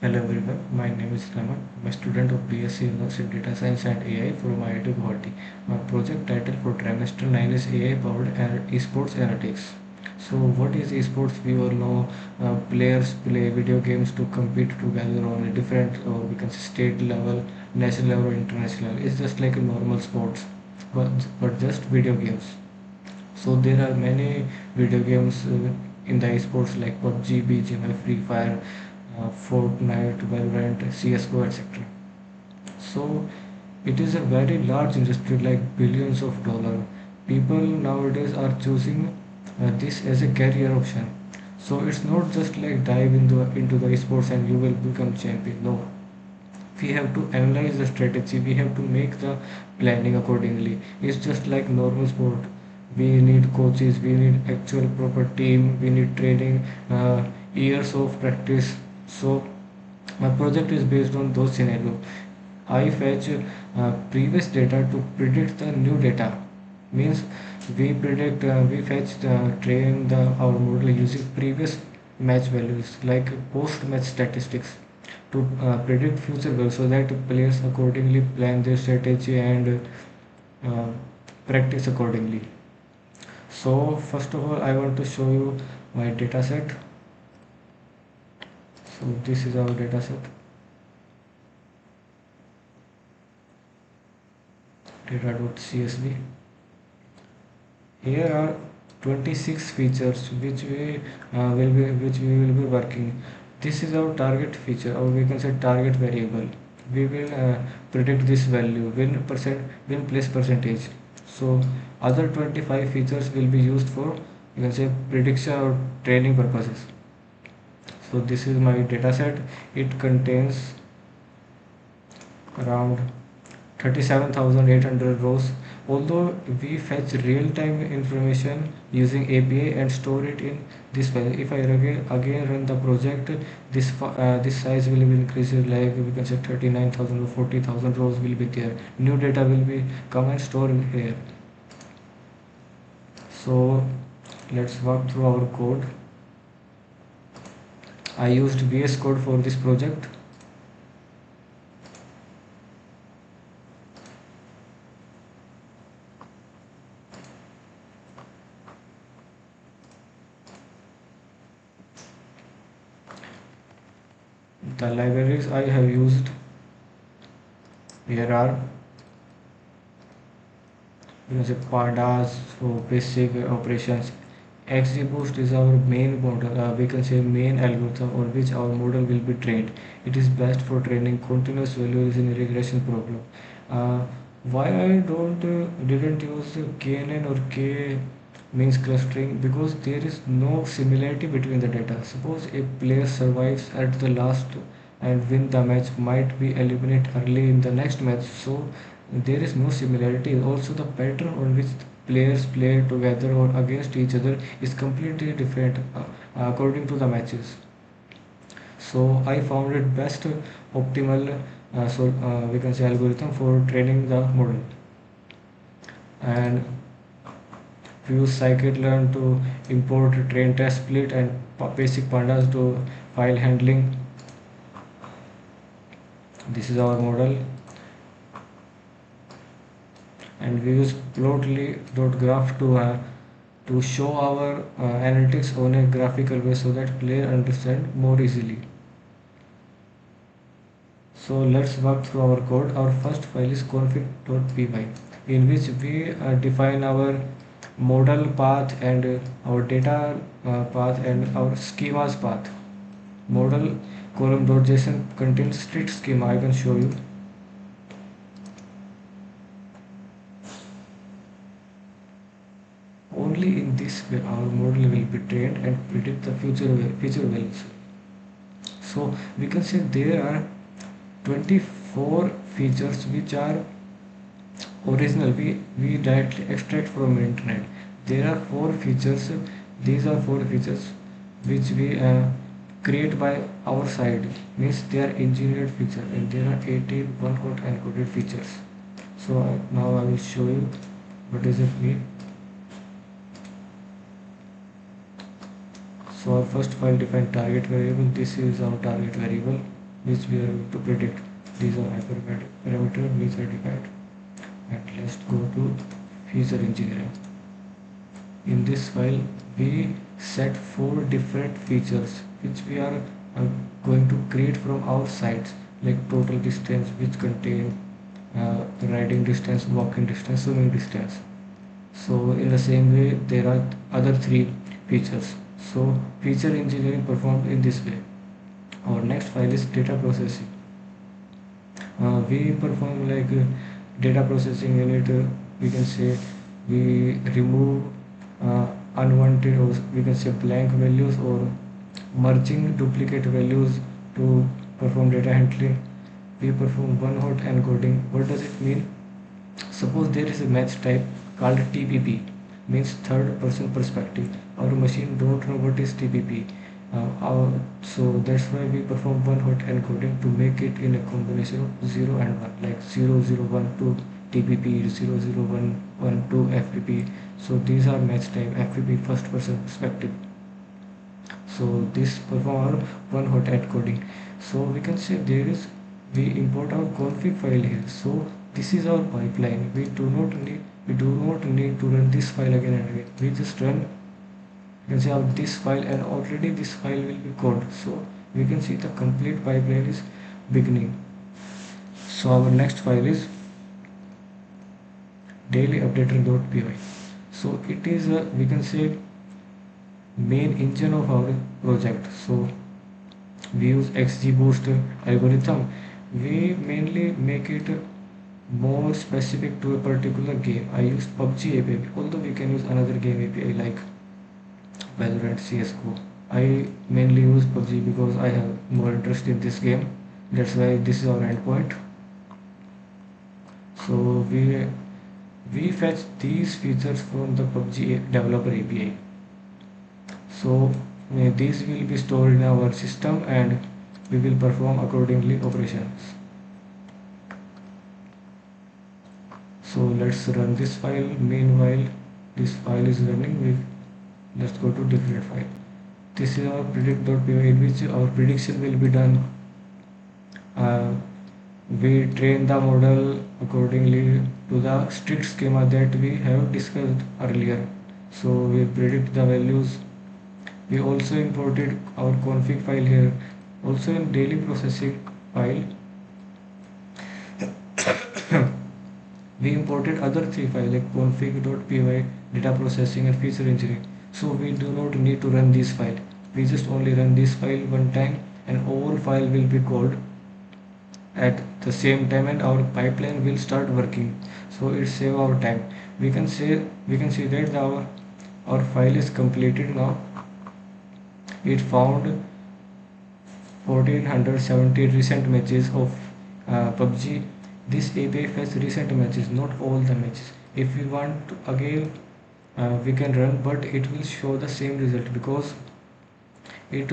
Hello everyone, my name is Raman. I'm a student of BSc Honors in Data Science and AI from IIT Guwahati. My project title for Trimester 9 is AI powered esports analytics. So, what is esports? We all know players play video games to compete together on a different, or we can say state level, national level, or international level. It's just like a normal sports, but just video games. So, there are many video games in the esports like PUBG, BGMI, Free Fire, Fortnite, Valorant, CSGO, etc. So it is a very large industry, like billions of dollars. People nowadays are choosing this as a career option. So it's not just like dive into the sports and you will become champion. No, we have to analyze the strategy. We have to make the planning accordingly. It's just like normal sport. We need coaches, we need actual proper team, we need training, years of practice. So my project is based on those scenarios. I fetch previous data to predict the new data. Means we fetch train our model using previous match values like post match statistics to predict future goals, so that players accordingly plan their strategy and uh, practice accordingly. So first of all, I want to show you my data set. So this is our data set, data.csv. Here are 26 features which we will be working. This is our target feature, or we can say target variable. We will predict this value, win place percentage. So other 25 features will be used for, you can say, prediction or training purposes. So this is my data set. It contains around 37,800 rows. Although we fetch real-time information using API and store it in this file. If I again run the project, this size will be increased, like we can say 39,000 or 40,000 rows will be there. New data will be come and store here. So let's walk through our code. I used VS Code for this project. The libraries I have used here are, you can say, pandas for basic operations. XGBoost is our main model, we can say main algorithm on which our model will be trained. It is best for training continuous values in a regression problem. uh, why I didn't use KNN or K means clustering? Because there is no similarity between the data. Suppose a player survives at the last and win the match, might be eliminated early in the next match. So there is no similarity. Also, the pattern on which players play together or against each other is completely different according to the matches. So I found it best optimal, we can say, algorithm for training the model. And we use scikit-learn to import train test split and basic pandas to file handling. This is our model, and we use plotly.graph to show our analytics on a graphical way so that player understand more easily. So let's work through our code. Our first file is config.py, in which we define our model path and our data path and our schemas path. Model column.json contains strict schema. I can show you. Only in this way our model will be trained and predict the future values. So we can say there are 24 features which are original. We directly extract from internet. There are four features. These are four features which we create by our side. Means they are engineered feature, and there are 18 one code encoded features. So now I will show you what does it mean. So our first file define target variable. This is our target variable. which we are going to predict. These are hyperparameter which are defined. And let's go to feature engineering. In this file, we set four different features which we are going to create from our sites, like total distance, which contain riding distance, walking distance, swimming distance. So in the same way, there are other three features. So feature engineering performed in this way. Our next file is data processing. We perform like data processing unit. We can say we remove uh, unwanted, or we can say blank values, or merging duplicate values to perform data handling. We perform one hot encoding. What does it mean? Suppose there is a match type called TPP, means third person perspective. Our machine don't know what is TPP. So that's why we perform one hot encoding to make it in a combination of 0 and 1, like 0012 TPP, 0011 FPP. So these are match type FPP, first person perspective. So this perform one hot encoding. So we can say there is, we import our config file here. So this is our pipeline. We do not need to run this file again and again. We just run, you can say, out this file, and already this file will be code. So we can see the complete pipeline is beginning. So our next file is dailyupdater.py. So it is a, we can say, main engine of our project. So we use XGBoost algorithm. We mainly make it more specific to a particular game. I use PUBG API, although we can use another game API like Valorant, CSGO. I mainly use PUBG because I have more interest in this game. That's why this is our endpoint. So we fetch these features from the PUBG developer API. So these will be stored in our system, and we will perform accordingly operations. So let's run this file. Meanwhile this file is running, let's go to different file. This is our predict.py, in which our prediction will be done. uh, we train the model accordingly to the strict schema that we have discussed earlier. So we predict the values. We also imported our config file here. Also in daily processing file, we imported other three files like config.py, data processing, and feature engineering. So we do not need to run this file. We just only run this file one time, and all file will be called at the same time, and our pipeline will start working. So it save our time. We can see that our file is completed now. It found 1470 recent matches of PUBG. This API fetches recent matches, not all the matches. If we want to, again, we can run, but it will show the same result because it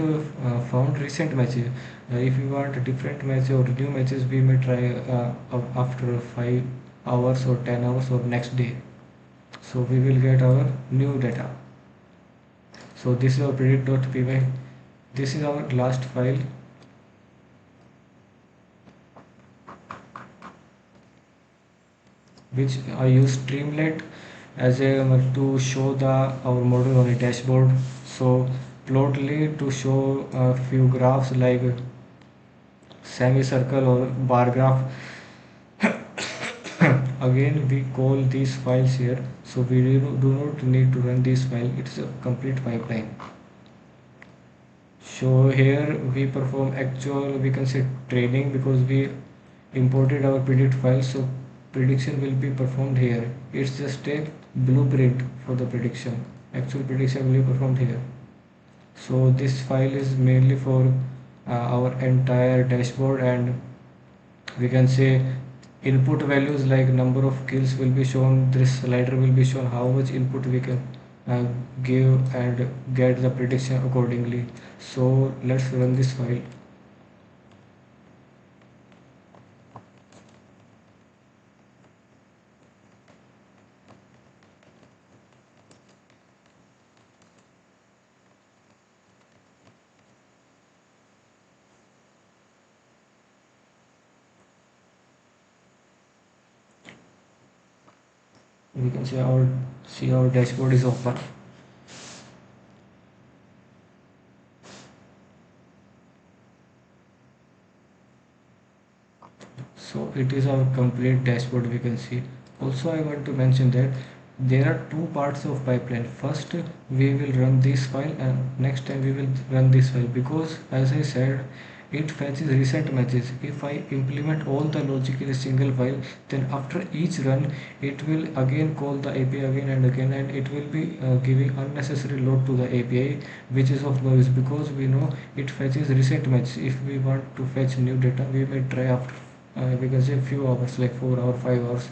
found recent matches. If we want a different match or new matches, we may try after 5 hours or 10 hours or next day. So we will get our new data. So this is our predict.py. This is our last file, which I use Streamlit as a to show the our model on a dashboard. So Plotly to show a few graphs like semicircle or bar graph. Again, we call these files here, so we do not need to run this file. It's a complete pipeline. So here we perform actual, we can say, training, because we imported our predict file. So prediction will be performed here. It's just a blueprint for the prediction. Actual prediction will be performed here. So this file is mainly for our entire dashboard, and we can say input values like number of kills will be shown. This slider will be shown how much input we can uh, give and get the prediction accordingly. So let's run this file. We can see our dashboard is open. So it is our complete dashboard we can see. Also I want to mention that there are two parts of pipeline. First we will run this file and next time we will run this file, because as I said it fetches recent matches. If I implement all the logic in a single file, then after each run it will again call the API again and again, and it will be giving unnecessary load to the API, which is of no use, because we know it fetches recent match. If we want to fetch new data, we may try after we can say few hours, like 4 hours 5 hours,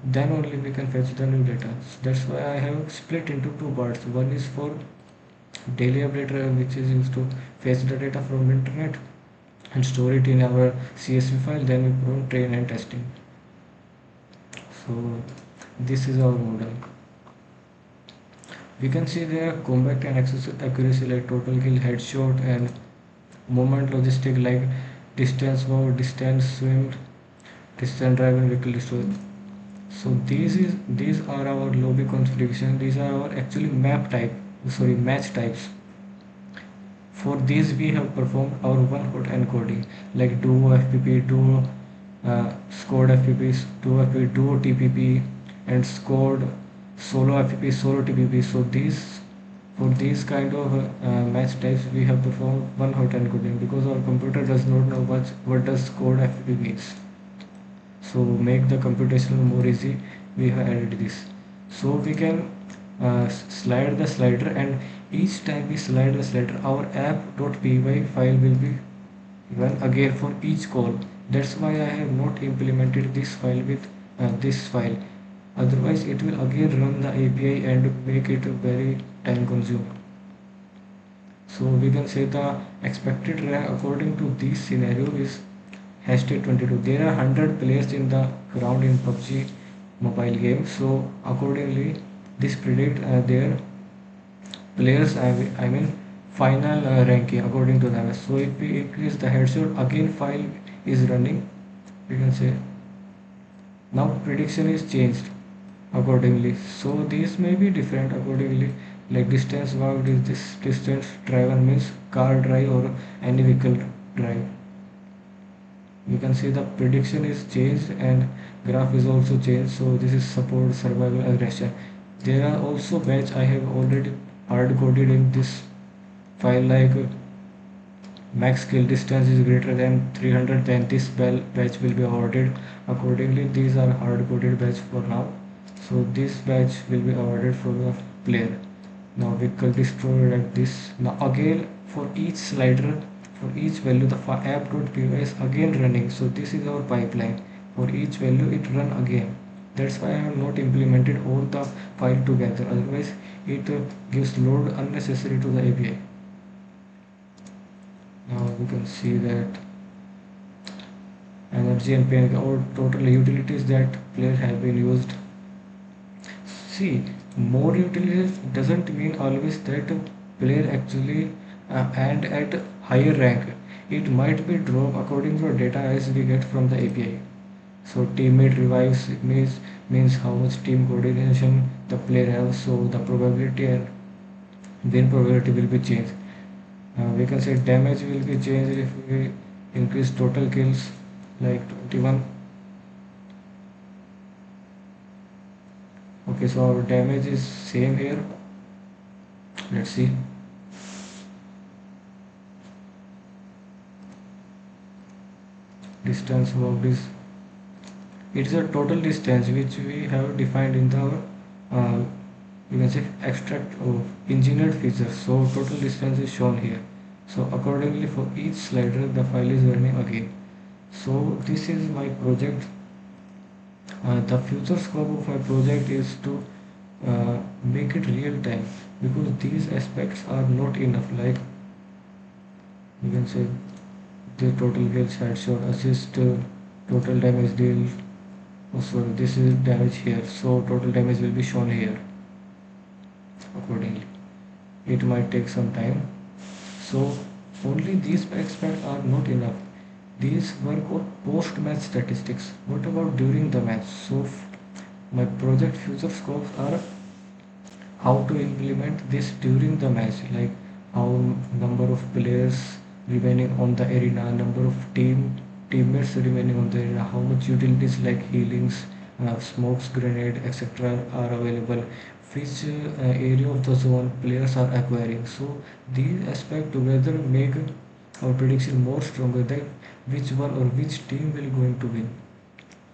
then only we can fetch the new data. So that's why I have split into two parts. One is for daily update, which is used to fetch the data from internet and store it in our CSV file, then we perform train and testing. So this is our model. We can see there combat and accuracy, like total kill, headshot, and movement logistic like distance walk, distance swim, distance drive, and vehicle destroy. So these are our lobby configuration. These are our actually map type, sorry, match types. For these we have performed our one hot encoding, like duo FPP, duo scored FPP, duo FPP, duo TPP, and scored solo FPP, solo TPP. So these for these kind of match types we have performed one hot encoding, because our computer does not know what does scored FPP means. So make the computation more easy, we have added this. So we can slide the slider, and each time we slide the slider our app.py file will be run again for each call. That's why I have not implemented this file with this file, otherwise it will again run the API and make it very time consuming. So we can say the expected rank according to this scenario is hashtag 22. There are 100 players in the ground in PUBG mobile game. So accordingly, this predict their players. I mean final ranking according to them. So if we increase the headshot, again file is running. We can say now prediction is changed accordingly. So these may be different accordingly. Like distance walked is this distance driven means car drive or any vehicle drive. You can see the prediction is changed and graph is also changed. So this is support, survival, aggression. There are also batch I have already hard coded in this file, like max kill distance is greater than 300, then this batch will be awarded accordingly. These are hard coded batch for now, so this batch will be awarded for the player. Now vehicle destroyed like this. Now again for each slider, for each value the app.py is again running. So this is our pipeline. For each value it run again. That's why I have not implemented all the file together, otherwise it gives load unnecessary to the API. Now we can see that energy and pain or total utilities that players have been used. See, more utilities doesn't mean always that player actually and at higher rank. It might be drop according to data as we get from the API. So teammate revives means how much team coordination the player has. So the probability and win probability will be changed. We can say damage will be changed if we increase total kills like 21. Okay, so our damage is same here. Let's see. Distance walked is, it is a total distance which we have defined in the you can say extract of engineered features. So total distance is shown here. So accordingly for each slider the file is running again. So this is my project. The future scope of my project is to make it real time, because these aspects are not enough. Like you can say the total kills, headshot, assist, total damage deal. Oh, sorry, this is damage here. So total damage will be shown here accordingly. It might take some time. So only these aspects are not enough. These were called post match statistics. What about during the match? So My project future scopes are how to implement this during the match, like how number of players remaining on the arena, number of teammates remaining on the arena, how much utilities like healings, smokes, grenade, etc. are available, which area of the zone players are acquiring. So these aspects together make our prediction more stronger that which one or which team will going to win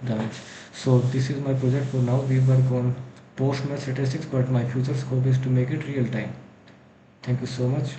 the match. So this is my project for now. We work on post match statistics, but my future scope is to make it real time. Thank you so much.